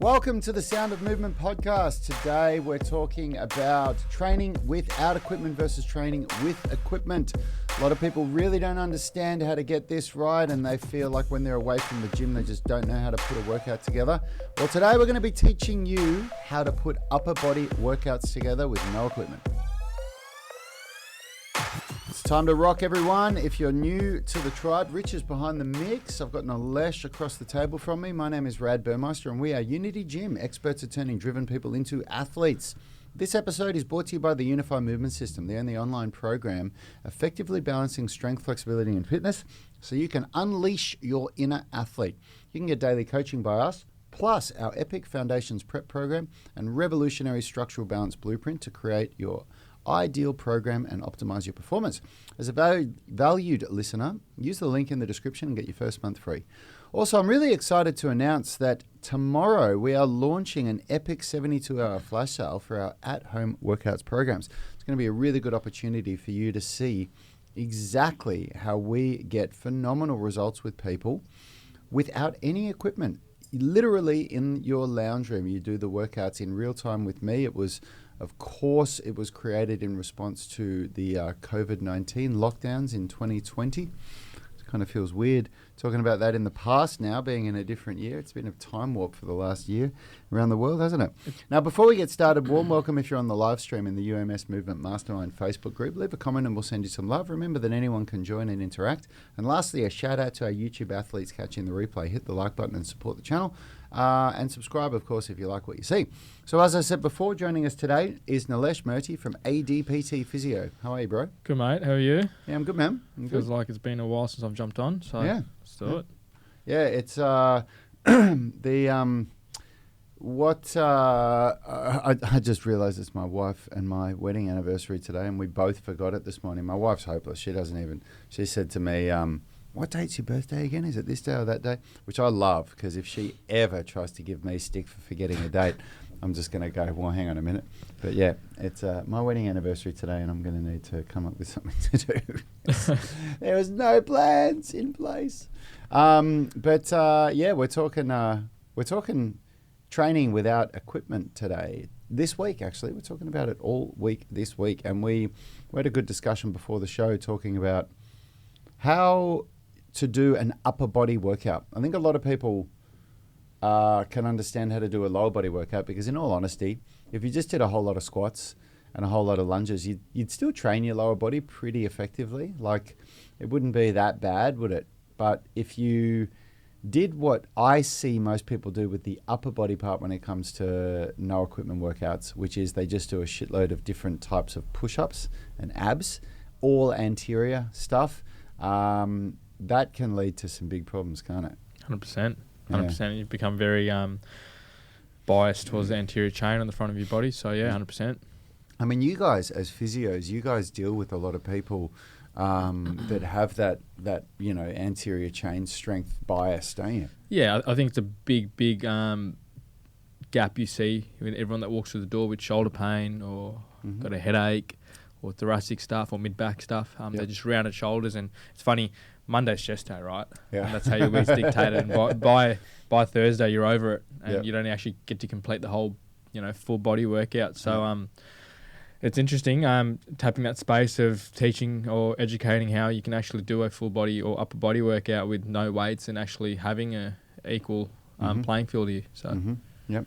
Welcome to the Sound of Movement podcast. Today we're talking about training without equipment versus training with equipment. A lot of people really don't understand how to get this right, and they feel like when they're away from the gym, they just don't know how to put a workout together. Well, today we're going to be teaching you how to put upper body workouts together with no equipment. It's time to rock, everyone. If you're new to the tribe, Rich is behind the mix. I've got Nilesh across the table from me. My name is Rad Burmeister, and we are Unity Gym, experts at turning driven people into athletes. This episode is brought to you by the Unify Movement System, the only online program effectively balancing strength, flexibility, and fitness so you can unleash your inner athlete. You can get daily coaching by us, plus our epic Foundations Prep program and revolutionary structural balance blueprint to create your ideal program and optimize your performance. As a valued listener, use the link in the description and get your first month free. Also, I'm really excited to announce that tomorrow we are launching an epic 72-hour flash sale for our at-home workouts programs. It's going to be a really good opportunity for you to see exactly how we get phenomenal results with people without any equipment. Literally in your lounge room, you do the workouts in real time with me. It was created in response to the COVID-19 lockdowns in 2020. It kind of feels weird talking about that in the past now, being in a different year. It's been a time warp for the last year around the world, hasn't it? Now, before we get started, warm welcome if you're on the live stream in the UMS Movement Mastermind Facebook group. Leave a comment and we'll send you some love. Remember that anyone can join and interact. And lastly, a shout out to our YouTube athletes catching the replay. Hit the like button and support the channel. And subscribe, of course, if you like what you see. So as I said before, joining us today is Nilesh Murthy from ADPT Physio. How are you, bro? Good, mate. How are you? Yeah, I'm good, man. Feels like it's been a while since I've jumped on, so yeah, let's do it. Yeah, it's I just realised it's my wife and my wedding anniversary today, and we both forgot it this morning. My wife's hopeless. She said to me, what date's your birthday again? Is it this day or that day? Which I love, because if she ever tries to give me stick for forgetting a date, I'm just going to go, well, hang on a minute. But yeah, it's my wedding anniversary today, and I'm going to need to come up with something to do. There was no plans in place. Yeah, we're talking training without equipment today. This week, actually, we're talking about it all week this week, and we had a good discussion before the show talking about how to do an upper body workout. I think a lot of people can understand how to do a lower body workout, because in all honesty, if you just did a whole lot of squats and a whole lot of lunges, you'd still train your lower body pretty effectively. Like, it wouldn't be that bad, would it? But if you did what I see most people do with the upper body part when it comes to no equipment workouts, which is they just do a shitload of different types of push-ups and abs, all anterior stuff, that can lead to some big problems, can't it? 100%. 100%. Yeah. You've become very biased towards the anterior chain on the front of your body. So, yeah, 100%. I mean, you guys as physios, you guys deal with a lot of people that have that anterior chain strength bias, don't you? Yeah, I think it's a big gap you see with everyone that walks through the door with shoulder pain or got a headache or thoracic stuff or mid-back stuff. They're just rounded shoulders, and it's funny, Monday's chest day, right? Yeah. And that's how your week's dictated. And by Thursday, you're over it, and you don't actually get to complete the whole, full body workout. So it's interesting, tapping that space of teaching or educating how you can actually do a full body or upper body workout with no weights and actually having a equal playing field here. So. Yep.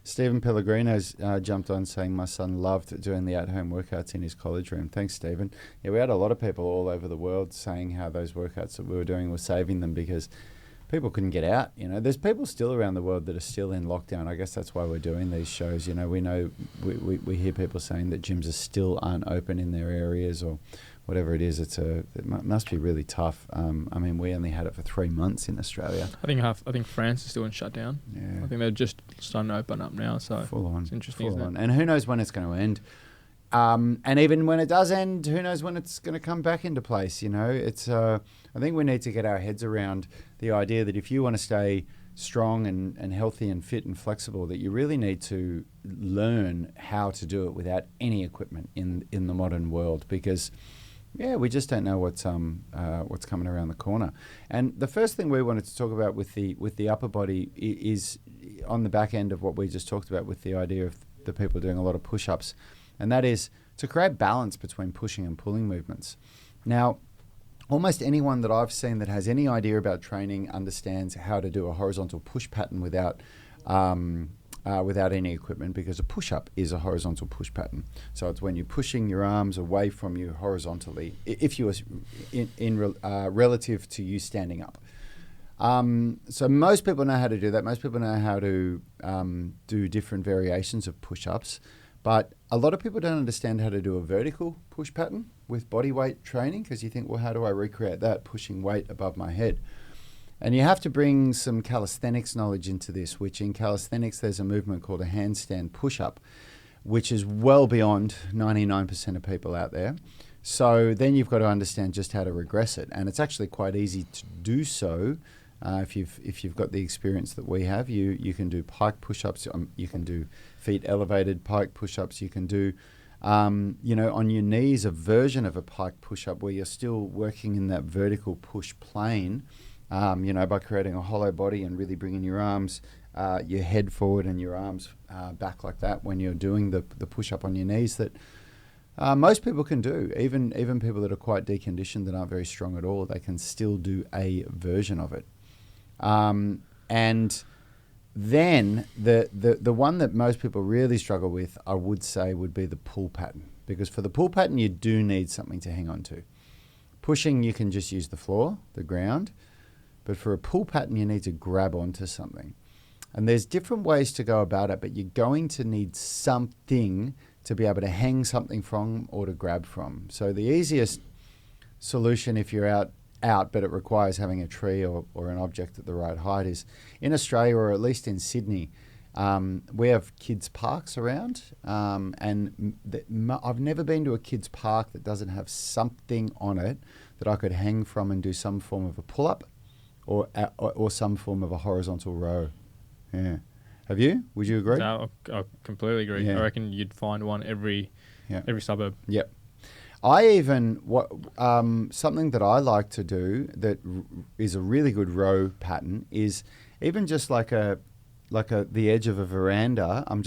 Stephen Pellegrino's jumped on saying my son loved doing the at-home workouts in his college room. Thanks, Stephen. Yeah, we had a lot of people all over the world saying how those workouts that we were doing were saving them because people couldn't get out. There's people still around the world that are still in lockdown. I guess that's why we're doing these shows. We know we hear people saying that gyms aren't open in their areas or whatever it is. It must be really tough. I mean, we only had it for 3 months in Australia. I think France is still in shutdown. Yeah. I think they're just starting to open up now. So full on. It's interesting, isn't it? And who knows when it's going to end. And even when it does end, who knows when it's going to come back into place. It's I think we need to get our heads around the idea that if you want to stay strong and healthy and fit and flexible, that you really need to learn how to do it without any equipment in the modern world, because Yeah, we just don't know what's coming around the corner. And the first thing we wanted to talk about with the upper body is on the back end of what we just talked about with the idea of the people doing a lot of push-ups, and that is to create balance between pushing and pulling movements. Now, almost anyone that I've seen that has any idea about training understands how to do a horizontal push pattern without any equipment, because a push-up is a horizontal push pattern. So it's when you're pushing your arms away from you horizontally, if you were relative to you standing up. So most people know how to do that. Most people know how to do different variations of push-ups. But a lot of people don't understand how to do a vertical push pattern with body weight training, because you think, well, how do I recreate that, pushing weight above my head? And you have to bring some calisthenics knowledge into this, which in calisthenics there's a movement called a handstand push-up, which is well beyond 99% of people out there. So then you've got to understand just how to regress it. And it's actually quite easy to do so. If you've got the experience that we have, you can do pike push-ups, you can do feet elevated pike push-ups, you can do, on your knees, a version of a pike push-up where you're still working in that vertical push plane, by creating a hollow body and really bringing your arms, your head forward and your arms back like that when you're doing the push-up on your knees that most people can do. Even people that are quite deconditioned, that aren't very strong at all, they can still do a version of it. And then the one that most people really struggle with, I would say, would be the pull pattern. Because for the pull pattern, you do need something to hang on to. Pushing, you can just use the floor, the ground. But for a pull pattern, you need to grab onto something. And there's different ways to go about it, but you're going to need something to be able to hang something from or to grab from. So the easiest solution, if you're out, but it requires having a tree or an object at the right height, is in Australia, or at least in Sydney, we have kids' parks around, and I've never been to a kids' park that doesn't have something on it that I could hang from and do some form of a pull-up or some form of a horizontal row. Yeah. Have you? Would you agree? No, I completely agree. Yeah. I reckon you'd find one every suburb. Yep. I even something that I like to do that is a really good row pattern is even just like the edge of a veranda. I'm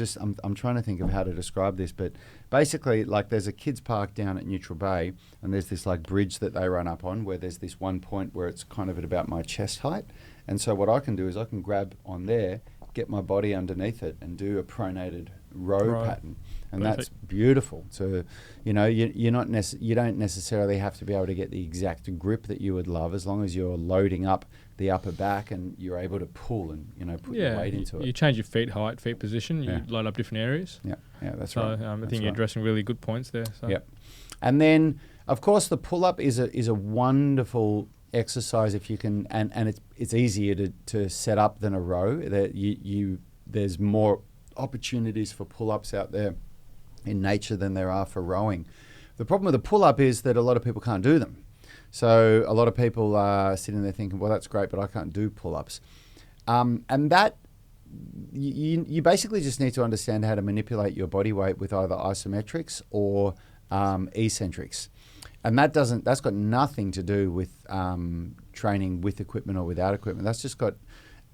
trying to think of how to describe this, but basically, like, there's a kids' park down at Neutral Bay, and there's this like bridge that they run up on where there's this one point where it's kind of at about my chest height, and so what I can do is I can grab on there, get my body underneath it, and do a pronated row pattern. And Perfect. That's beautiful. So, you don't necessarily have to be able to get the exact grip that you would love, as long as you're loading up the upper back and you're able to pull and put your weight into it. You change your feet height, feet position. You load up different areas. Yeah, that's so, right. I think you're addressing really good points there. So. Yep. And then, of course, the pull-up is a wonderful exercise if you can, and it's easier to set up than a row. That there's more opportunities for pull-ups out there in nature than there are for rowing. The problem with the pull-up is that a lot of people can't do them. So a lot of people are sitting there thinking, well, that's great, but I can't do pull-ups. And that, you basically just need to understand how to manipulate your body weight with either isometrics or eccentrics. And that's got nothing to do with training with equipment or without equipment. That's just got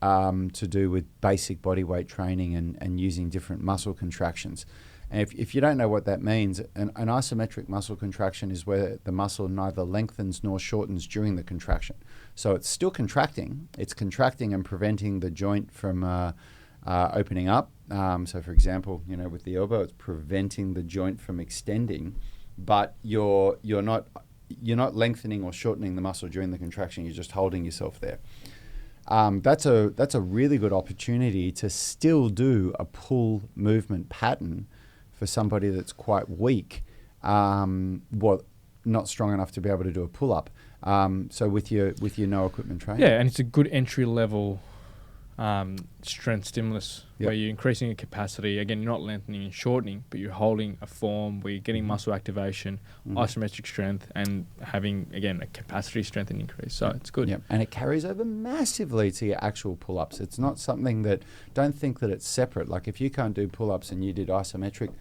to do with basic body weight training and using different muscle contractions. And if you don't know what that means, an isometric muscle contraction is where the muscle neither lengthens nor shortens during the contraction. So it's still contracting. It's contracting and preventing the joint from opening up. So for example, with the elbow, it's preventing the joint from extending, but you're not lengthening or shortening the muscle during the contraction. You're just holding yourself there. That's a really good opportunity to still do a pull movement pattern for somebody that's quite weak, not strong enough to be able to do a pull-up. So with your no equipment training. Yeah, and it's a good entry level strength stimulus where you're increasing your capacity. Again, you're not lengthening and shortening, but you're holding a form where you're getting muscle activation, isometric strength, and having, again, a capacity strength and increase. So it's good. Yep. And it carries over massively to your actual pull-ups. It's not something that, don't think that it's separate. Like if you can't do pull-ups and you did isometric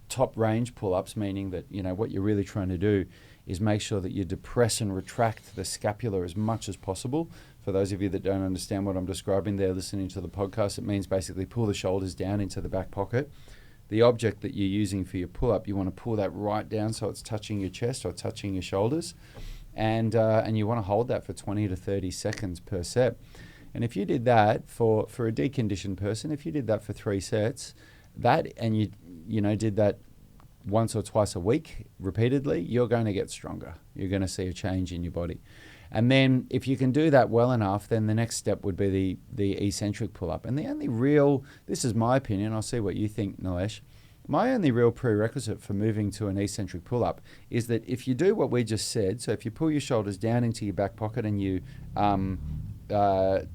top range pull-ups, meaning that, what you're really trying to do is make sure that you depress and retract the scapula as much as possible. For those of you that don't understand what I'm describing there listening to the podcast, it means basically pull the shoulders down into the back pocket. The object that you're using for your pull-up, you want to pull that right down so it's touching your chest or touching your shoulders. And you want to hold that for 20 to 30 seconds per set. And if you did that for a deconditioned person, if you did that for 3 sets, and you did that once or twice a week repeatedly, you're going to get stronger. You're going to see a change in your body. And then if you can do that well enough, then the next step would be the eccentric pull-up. And the only real, this is my opinion, I'll see what you think, Nilesh, my only real prerequisite for moving to an eccentric pull-up is that if you do what we just said, so if you pull your shoulders down into your back pocket and you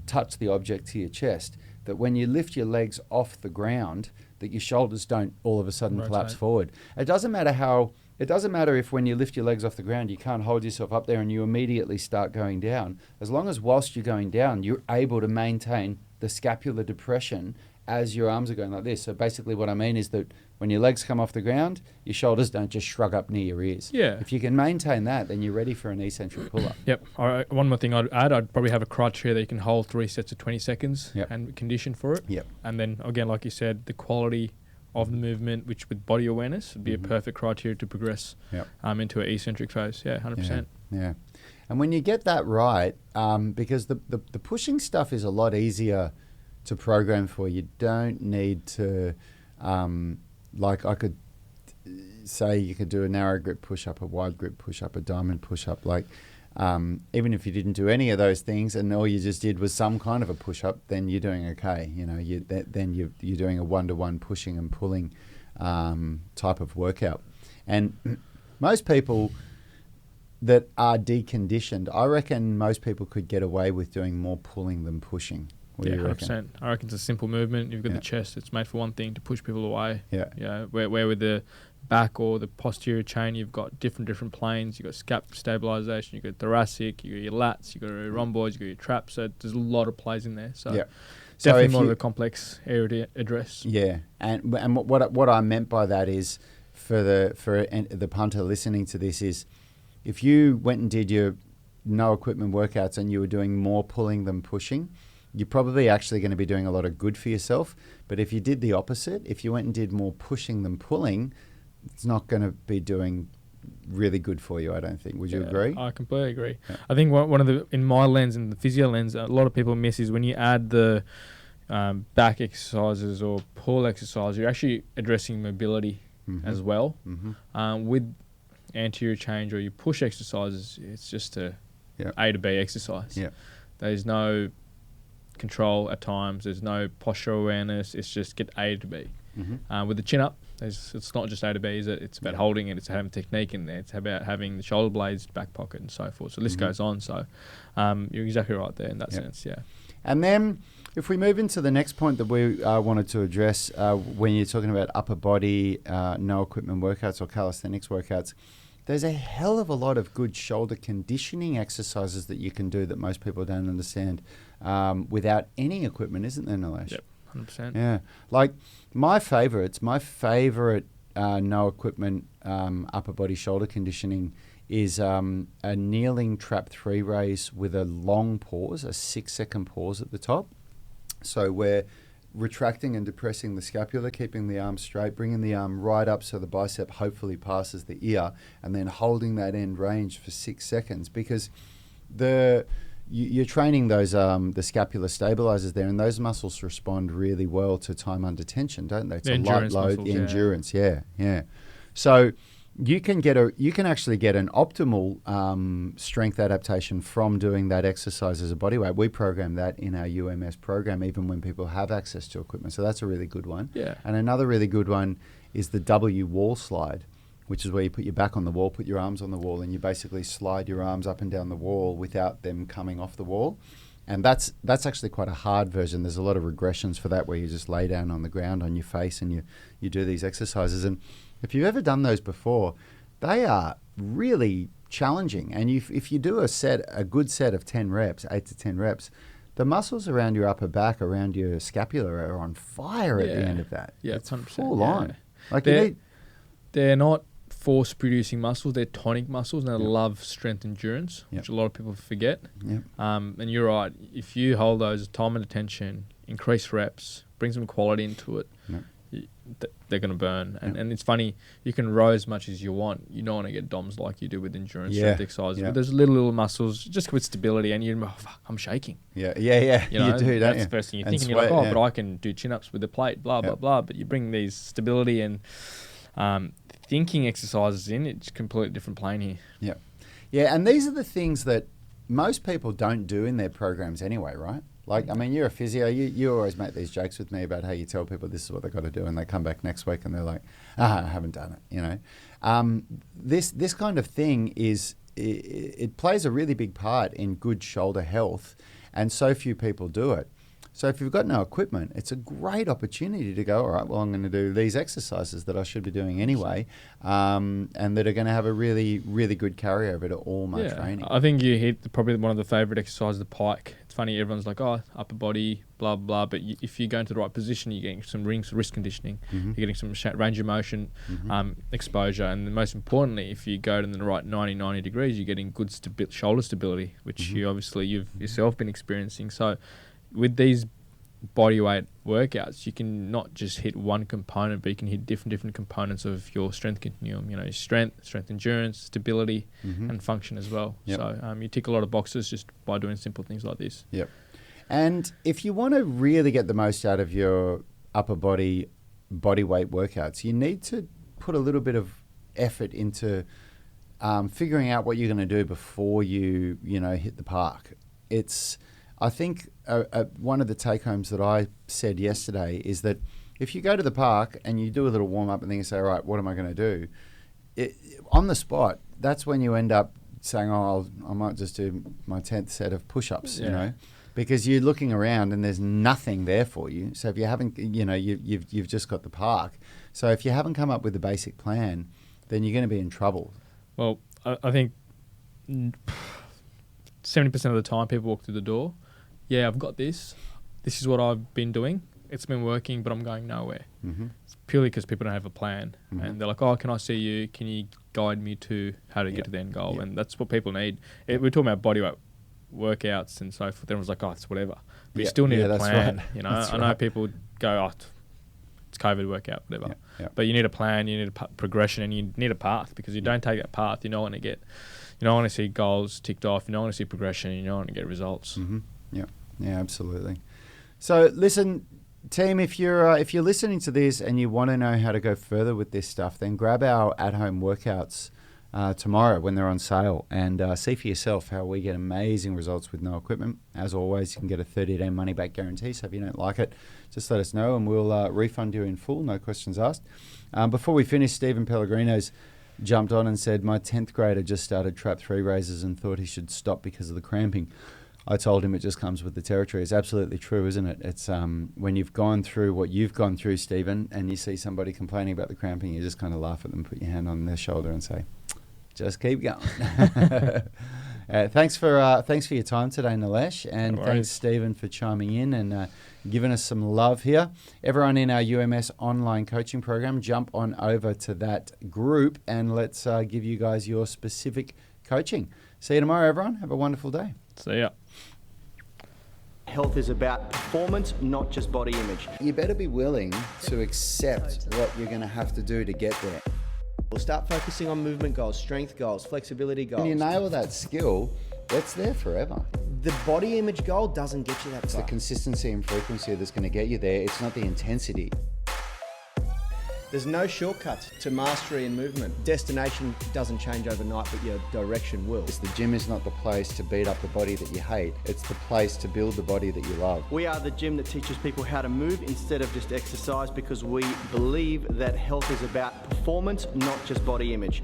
touch the object to your chest, that when you lift your legs off the ground, that your shoulders don't all of a sudden collapse forward. It doesn't matter if when you lift your legs off the ground, you can't hold yourself up there and you immediately start going down. As long as whilst you're going down, you're able to maintain the scapular depression as your arms are going like this. So basically what I mean is that when your legs come off the ground, your shoulders don't just shrug up near your ears. Yeah. If you can maintain that, then you're ready for an eccentric pull-up. Yep. All right. One more thing I'd add, I'd probably have a criteria that you can hold 3 sets of 20 seconds and condition for it. Yep. And then, again, like you said, the quality of the movement, which with body awareness would be a perfect criteria to progress into an eccentric phase. Yeah, 100%. Yeah. And when you get that right, because the pushing stuff is a lot easier to program for, you don't need to, like I could say you could do a narrow grip push-up, a wide grip push-up, a diamond push-up, like even if you didn't do any of those things and all you just did was some kind of a push-up, then you're doing okay. Then you're doing a one-to-one pushing and pulling type of workout. And most people that are deconditioned, I reckon most people could get away with doing more pulling than pushing. What do you reckon? 100%. I reckon it's a simple movement. You've got the chest. It's made for one thing, to push people away. Yeah. Where with the back or the posterior chain, you've got different planes. You've got scap stabilization. You've got thoracic. You've got your lats. You've got your rhomboids. You've got your traps. So there's a lot of plays in there. So definitely more of a complex area to address. Yeah. And what I meant by that is for the punter listening to this is if you went and did your no equipment workouts and you were doing more pulling than pushing, you're probably actually going to be doing a lot of good for yourself. But if you did the opposite, if you went and did more pushing than pulling, it's not going to be doing really good for you, I don't think. Would you agree? I completely agree. Yeah. I think one of the, in my lens and the physio lens, a lot of people miss is when you add the back exercises or pull exercise, you're actually addressing mobility as well. With anterior change or your push exercises, it's just a A to B exercise. There's no control at times. There's no posture awareness. It's just get A to B. With the chin up, it's not just A to B, is it? It's about holding it. It's having technique in there. It's about having the shoulder blades, back pocket, and so forth. So the list goes on. So you're exactly right there in that sense. Yeah. And then if we move into the next point that we wanted to address, when you're talking about upper body, no equipment workouts or calisthenics workouts, there's a hell of a lot of good shoulder conditioning exercises that you can do that most people don't understand without any equipment, isn't there, Nilesh? Yep, 100%. Yeah. Like my favourite no equipment upper body shoulder conditioning is a kneeling trap 3 raise with a long pause, a 6-second pause at the top. So we're retracting and depressing the scapula, keeping the arm straight, bringing the arm right up so the bicep hopefully passes the ear, and then holding that end range for 6 seconds, because you're training those the scapular stabilizers there, and those muscles respond really well to time under tension, don't they? It's a light load, muscles, the endurance, yeah. So you can actually get an optimal strength adaptation from doing that exercise as a body weight. We program that in our UMS program, even when people have access to equipment. So that's a really good one. Yeah. And another really good one is the W wall slide, which is where you put your back on the wall, put your arms on the wall, and you basically slide your arms up and down the wall without them coming off the wall. And that's actually quite a hard version. There's a lot of regressions for that where you just lay down on the ground on your face and you do these exercises. And if you've ever done those before, they are really challenging. And if you do a good set of 10 reps, 8 to 10 reps, the muscles around your upper back, around your scapula are on fire at the end of that. Yeah, it's 100%. full on. Like they're not force producing muscles. They're tonic muscles, and they Yep. love strength endurance, Yep. which a lot of people forget. Yep. And you're right. If you hold those time and attention, increase reps, bring some quality into it, Yep. they're going to burn. Yep. And it's funny, you can row as much as you want. You don't want to get DOMs like you do with endurance Yeah. strength exercises. Yeah. But there's little muscles just with stability, and you're, oh, fuck, I'm shaking. Yeah. You know, do, don't that's you? the first thing you And think, and you're like, sweat, oh, yeah. but I can do chin-ups with the plate, blah, blah, Yep. blah. But you bring these stability and thinking exercises in, it's a completely different plane here. Yeah. Yeah, and these are the things that most people don't do in their programs anyway, right? Like, I mean, you're a physio. You always make these jokes with me about how you tell people this is what they've got to do, and they come back next week and they're like, I haven't done it, you know. This kind of thing it plays a really big part in good shoulder health, and so few people do it. So if you've got no equipment, it's a great opportunity to go, all right, well, I'm going to do these exercises that I should be doing anyway, and that are going to have a really, really good carryover to all my training. I think you hit probably one of the favourite exercises, the pike. It's funny, everyone's like, oh, upper body, blah, blah, but if you go into the right position, you're getting some wrist conditioning, you're getting some range of motion, exposure, and then most importantly, if you go to the right 90 degrees, you're getting good shoulder stability, which you've yourself been experiencing. So with these bodyweight workouts, you can not just hit one component, but you can hit different components of your strength continuum. You know, strength endurance, stability, and function as well. Yep. So you tick a lot of boxes just by doing simple things like this. Yep. And if you want to really get the most out of your upper body weight workouts, you need to put a little bit of effort into figuring out what you're going to do before you hit the park. I think one of the take-homes that I said yesterday is that if you go to the park and you do a little warm-up and then you say, all right, what am I going to do? On the spot, that's when you end up saying, oh, I might just do my 10th set of push-ups, you know, because you're looking around and there's nothing there for you. So if you haven't, you've just got the park. So if you haven't come up with a basic plan, then you're going to be in trouble. Well, I think 70% of the time people walk through the door, yeah, I've got this. This is what I've been doing. It's been working, but I'm going nowhere. It's purely because people don't have a plan. And they're like, oh, can I see you? Can you guide me to how to get to the end goal? And that's what people need. We're talking about bodyweight workouts and so forth. Everyone's like, oh, it's whatever. But you still need a plan. Right. You know, I know people go, oh, it's COVID workout, whatever. But you need a plan, you need a progression, and you need a path, because you don't take that path, you're not going to see goals ticked off, you're not going to see progression, you're not going to get results. Yeah, absolutely. So listen, team, if you're listening to this and you want to know how to go further with this stuff, then grab our at-home workouts tomorrow when they're on sale, and see for yourself how we get amazing results with no equipment. As always, you can get a 30-day money-back guarantee, so if you don't like it, just let us know and we'll refund you in full, no questions asked. Before we finish, Stephen Pellegrino's jumped on and said, my 10th grader just started trap 3 raises and thought he should stop because of the cramping. I told him it just comes with the territory. It's absolutely true, isn't it? It's when you've gone through what you've gone through, Stephen, and you see somebody complaining about the cramping, you just kind of laugh at them, put your hand on their shoulder and say, just keep going. Thanks for your time today, Nilesh, and thanks, Stephen, for chiming in and giving us some love here. Everyone in our UMS online coaching program, jump on over to that group and let's give you guys your specific coaching. See you tomorrow, everyone. Have a wonderful day. See ya. Health is about performance, not just body image. You better be willing to accept what you're going to have to do to get there. We'll start focusing on movement goals, strength goals, flexibility goals. When you nail that skill, it's there forever. The body image goal doesn't get you that It's far. the consistency and frequency that's going to get you there. It's not the intensity. There's no shortcuts to mastery and movement. Destination doesn't change overnight, but your direction will. The gym is not the place to beat up the body that you hate. It's the place to build the body that you love. We are the gym that teaches people how to move instead of just exercise, because we believe that health is about performance, not just body image.